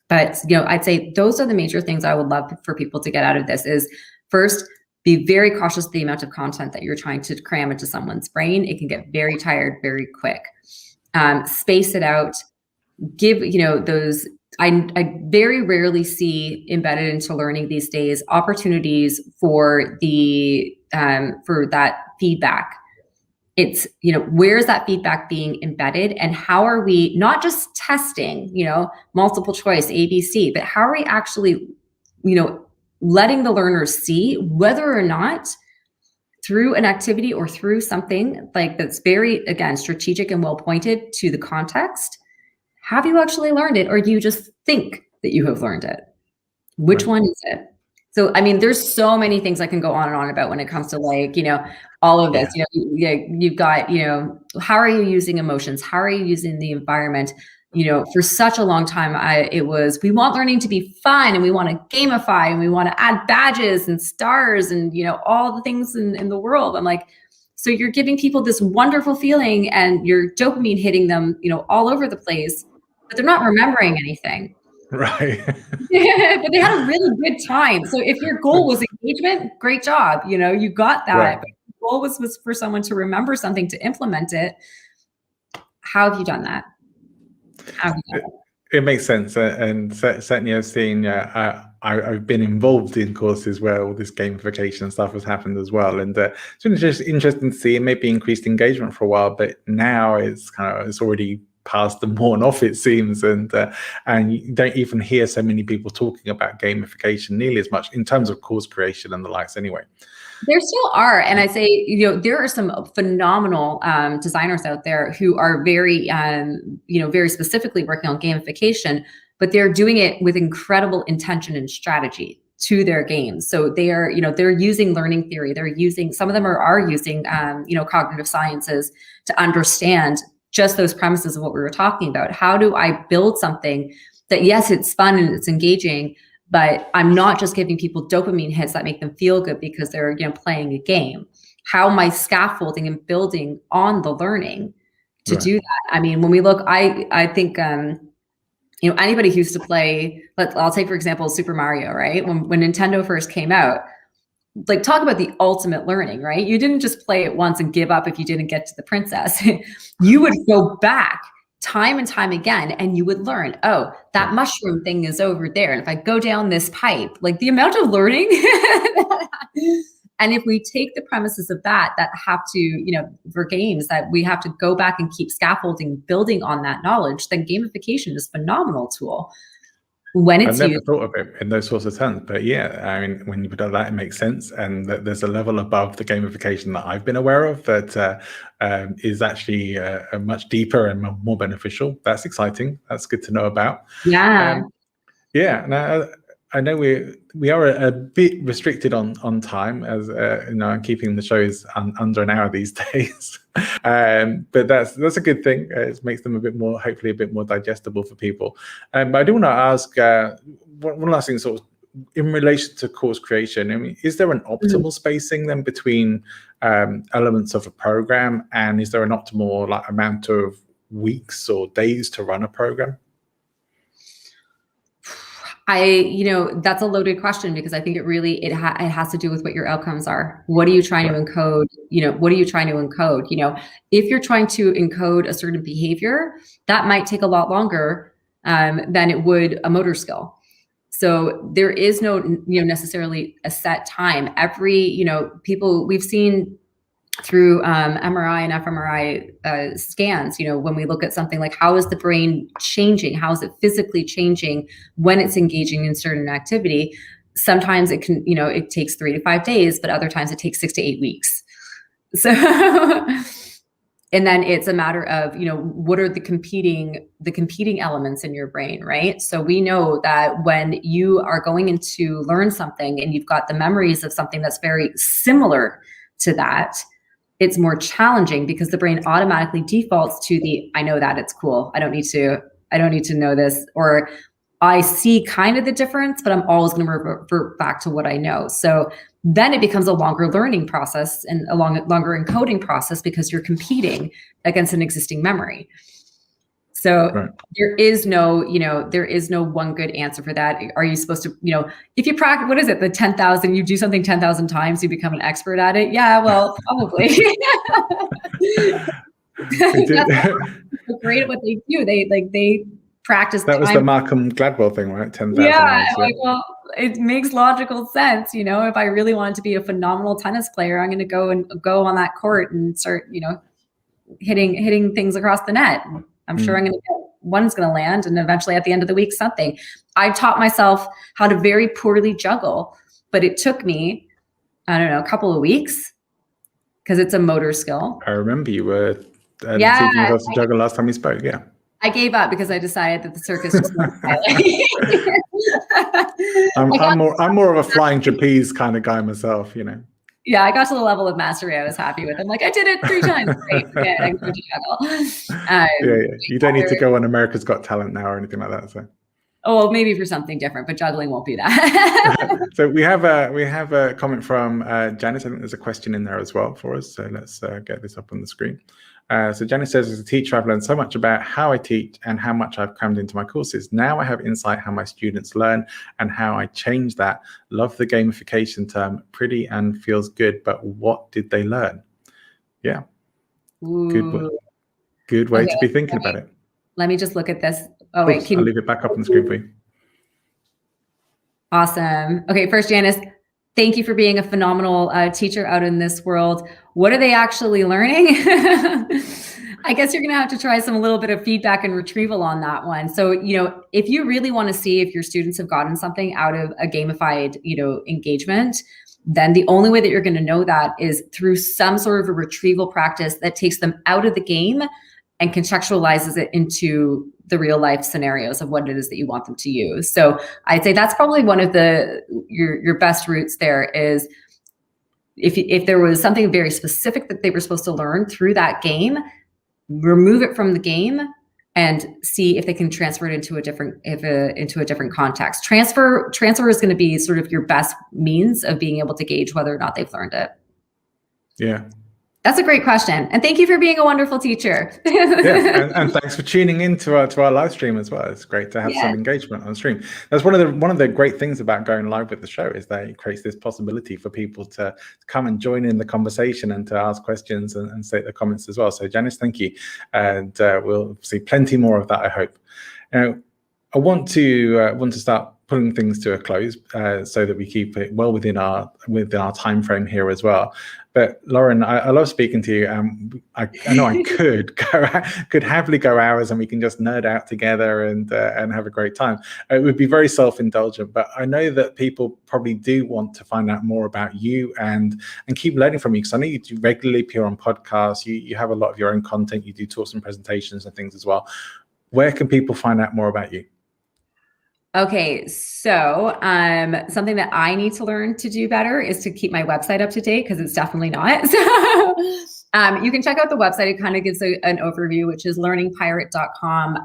But, I'd say those are the major things I would love for people to get out of this is first, be very cautious of the amount of content that you're trying to cram into someone's brain. It can get very tired very quick. Space it out. Give, those, I very rarely see embedded into learning these days opportunities for for that feedback. It's, where is that feedback being embedded and how are we not just testing, multiple choice, ABC, but how are we actually, letting the learners see whether or not through an activity or through something like that's very, again, strategic and well pointed to the context, have you actually learned it or do you just think that you have learned it? Which one is it? So, I mean, there's so many things I can go on and on about when it comes to like, all of this, you've got, how are you using emotions? How are you using the environment? For such a long time, we want learning to be fun and we want to gamify and we want to add badges and stars and, all the things in the world. I'm like, so you're giving people this wonderful feeling and your dopamine hitting them, all over the place, but they're not remembering anything. Right. But they had a really good time. So if your goal was engagement, great job. You got that. Right. But the goal was for someone to remember something, to implement it. How have you done that? It makes sense, and certainly I've seen. I've been involved in courses where all this gamification stuff has happened as well, and it's been just interesting to see. It maybe increased engagement for a while, but now it's already past the morn off, it seems, and you don't even hear so many people talking about gamification nearly as much in terms of course creation and the likes. Anyway. There still are. And I say, there are some phenomenal designers out there who are very, very specifically working on gamification, but they're doing it with incredible intention and strategy to their games. So they are, they're using learning theory. Some of them are using, cognitive sciences to understand just those premises of what we were talking about. How do I build something that, yes, it's fun and it's engaging, but I'm not just giving people dopamine hits that make them feel good because they're, playing a game. How am I scaffolding and building on the learning to do that? I mean, when we look, I think, anybody who used to play, I'll take, for example, Super Mario, right? When Nintendo first came out, like talk about the ultimate learning, right? You didn't just play it once and give up if you didn't get to the princess. You would go back time and time again, and you would learn, oh, that mushroom thing is over there. And if I go down this pipe, like the amount of learning. And if we take the premises of that have to, for games that we have to go back and keep scaffolding, building on that knowledge, then gamification is a phenomenal tool. When it's I've never thought of it in those sorts of terms, but yeah, I mean, when you put it like that, it makes sense. And there's a level above the gamification that I've been aware of that is actually much deeper and more beneficial. That's exciting. That's good to know about. Yeah. Now, I know we are a bit restricted on time, as I'm keeping the shows under an hour these days. But that's a good thing. It makes them hopefully a bit more digestible for people. But I do want to ask one last thing, sort of in relation to course creation. I mean, is there an optimal spacing then between elements of a program, and is there an optimal amount of weeks or days to run a program? That's a loaded question, because I think it has to do with what your outcomes are. What are you trying to encode? What are you trying to encode? If you're trying to encode a certain behavior, that might take a lot longer than it would a motor skill. So there is no, necessarily a set time. Every, people we've seen through MRI and fMRI scans, when we look at something like how is the brain changing, how is it physically changing when it's engaging in certain activity, sometimes it can, it takes 3 to 5 days, but other times it takes 6 to 8 weeks. So, and then it's a matter of, what are the competing elements in your brain, right? So we know that when you are going in to learn something and you've got the memories of something that's very similar to that, it's more challenging because the brain automatically defaults to the, I know that, it's cool. I don't need to know this, or I see kind of the difference, but I'm always going to revert back to what I know. So then it becomes a longer learning process and a longer encoding process because you're competing against an existing memory. So right. There is no one good answer for that. Are you supposed to, if you practice, what is it? The 10,000, you do something 10,000 times, you become an expert at it. Yeah, well, probably. That's great at what they do. They practice. That was the Malcolm Gladwell thing, right? 10,000 hours. Yeah. Well, it makes logical sense. If I really wanted to be a phenomenal tennis player, I'm going to go on that court and start, hitting things across the net. I'm sure I'm going to get one's going to land, and eventually at the end of the week, something. I taught myself how to very poorly juggle, but it took me, a couple of weeks because it's a motor skill. I remember you were teaching us to juggle last time we spoke. Yeah. I gave up because I decided that the circus just wasn't I'm more of a flying trapeze kind of guy myself, Yeah, I got to the level of mastery I was happy with. I'm like, I did it 3 times. Great, forget it. I'm going to juggle. Yeah. You don't need to go on America's Got Talent now or anything like that. So. Oh, maybe for something different, but juggling won't be that. So we have a comment from Janice. I think there's a question in there as well for us. So let's get this up on the screen. So Janice says, as a teacher, I've learned so much about how I teach and how much I've crammed into my courses. Now I have insight how my students learn and how I change that. Love the gamification term, pretty and feels good, but what did they learn? Yeah. Ooh. Good way to be thinking about it. Let me just look at this. Oh, wait. I'll leave it back up on the screen for you. Awesome. Okay, first, Janice, thank you for being a phenomenal teacher out in this world. What are they actually learning? I guess you're going to have to try a little bit of feedback and retrieval on that one. So, if you really want to see if your students have gotten something out of a gamified, engagement, then the only way that you're going to know that is through some sort of a retrieval practice that takes them out of the game and contextualizes it into the real life scenarios of what it is that you want them to use. So I'd say that's probably one of your best routes there is if there was something very specific that they were supposed to learn through that game, remove it from the game and see if they can transfer it into a different context. Transfer is going to be sort of your best means of being able to gauge whether or not they've learned it. Yeah. That's a great question. And thank you for being a wonderful teacher. Yeah, and thanks for tuning in to our live stream as well. It's great to have some engagement on stream. That's one of the great things about going live with the show is that it creates this possibility for people to come and join in the conversation and to ask questions and state their comments as well. So Janice, thank you. And we'll see plenty more of that, I hope. Now, I want to start putting things to a close so that we keep it well within our time frame here as well. But Lauren, I love speaking to you. I know I could happily go hours and we can just nerd out together and have a great time. It would be very self-indulgent, but I know that people probably do want to find out more about you and keep learning from you, because I know you do regularly appear on podcasts. You have a lot of your own content. You do talks and presentations and things as well. Where can people find out more about you? Okay, so something that I need to learn to do better is to keep my website up to date, because it's definitely not. So you can check out the website. It kind of gives an overview, which is learningpirate.com.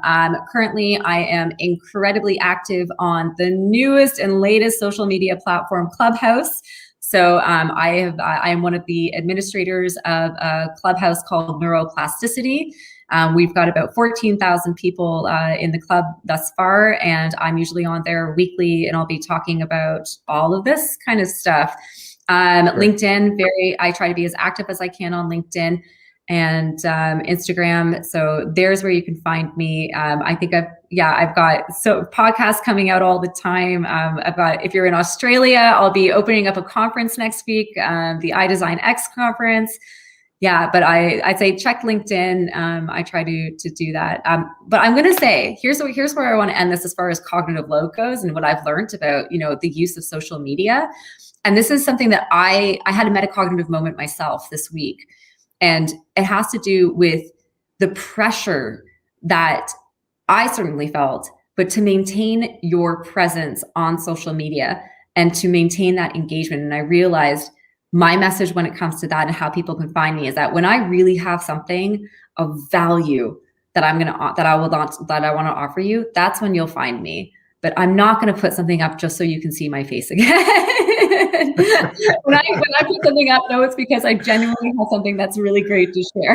Currently, I am incredibly active on the newest and latest social media platform, Clubhouse. So I am one of the administrators of a Clubhouse called Neuroplasticity. We've got about 14,000 people in the club thus far, and I'm usually on there weekly, and I'll be talking about all of this kind of stuff. LinkedIn, I try to be as active as I can on LinkedIn. and Instagram. So there's where you can find me. I think I've got podcasts coming out all the time. If you're in Australia, I'll be opening up a conference next week, the iDesign X conference. Yeah, but I'd say check LinkedIn. I try to do that. But I'm going to say, here's where I want to end this as far as cognitive load goes and what I've learned about, the use of social media. And this is something that I had a metacognitive moment myself this week. And it has to do with the pressure that I certainly felt, but to maintain your presence on social media and to maintain that engagement. And I realized my message when it comes to that and how people can find me is that when I really have something of value that I want to offer you, that's when you'll find me. But I'm not going to put something up just so you can see my face again. when I put something up, no, it's because I genuinely have something that's really great to share.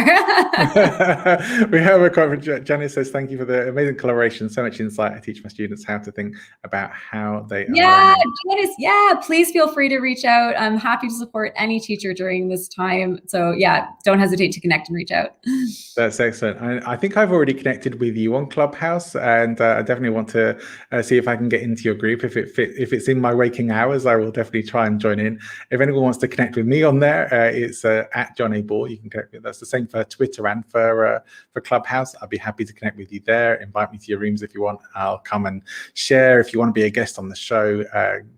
We have a comment. Jenny says, thank you for the amazing collaboration. So much insight. I teach my students how to think about how they are. Janice, please feel free to reach out. I'm happy to support any teacher during this time. So don't hesitate to connect and reach out. That's excellent. I think I've already connected with you on Clubhouse, and I definitely want to see if I can get into your group. If it's in my waking hours, I will definitely try and join in. If anyone wants to connect with me on there, it's at John A. Ball. You can connect with. That's the same for Twitter and for Clubhouse. I'll be happy to connect with you there. Invite me to your rooms if you want. I'll come and share. If you want to be a guest on the show,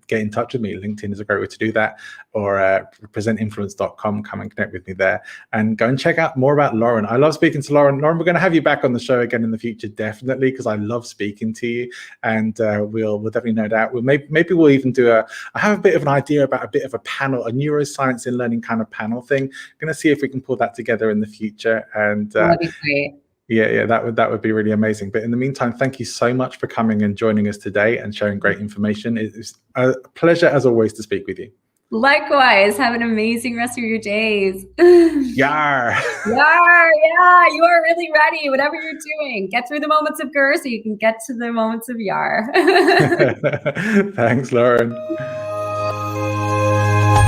get in touch with me. LinkedIn is a great way to do that, or presentinfluence.com. Come and connect with me there, and go and check out more about Lauren. I love speaking to Lauren. Lauren, we're going to have you back on the show again in the future, definitely, because I love speaking to you, and we'll definitely, no doubt, maybe we'll even do I have a bit of an idea about a bit of a panel, a neuroscience in learning kind of panel thing. I'm going to see if we can pull that together in the future, and that'd be great. Yeah, that would be really amazing. But in the meantime, thank you so much for coming and joining us today and sharing great information. It's a pleasure, as always, to speak with you. Likewise. Have an amazing rest of your days. Yar. Yar, yeah, you are really ready. Whatever you're doing, get through the moments of Gur so you can get to the moments of Yar. Thanks, Lauren.